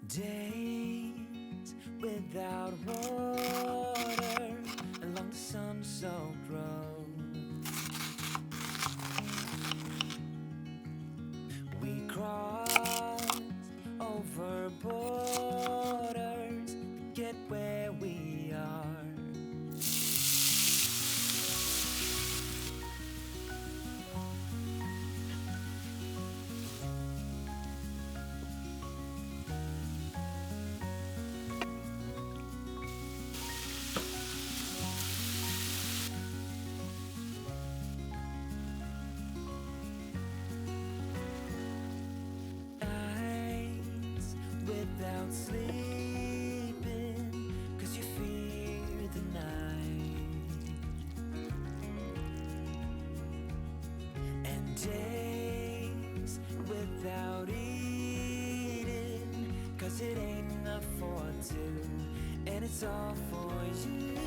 Days without water along the sun-soaked road. We crossed over borders to get where we are. Nights without sleeping 'cause you fear the night. And days without eating 'cause it ain't enough for two, and it's all for you.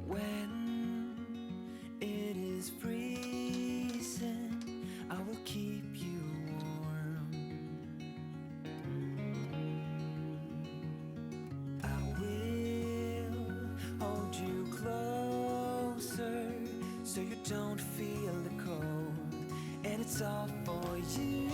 When it is freezing, I will keep you warm. I will hold you closer so you don't feel the cold, and it's all for you.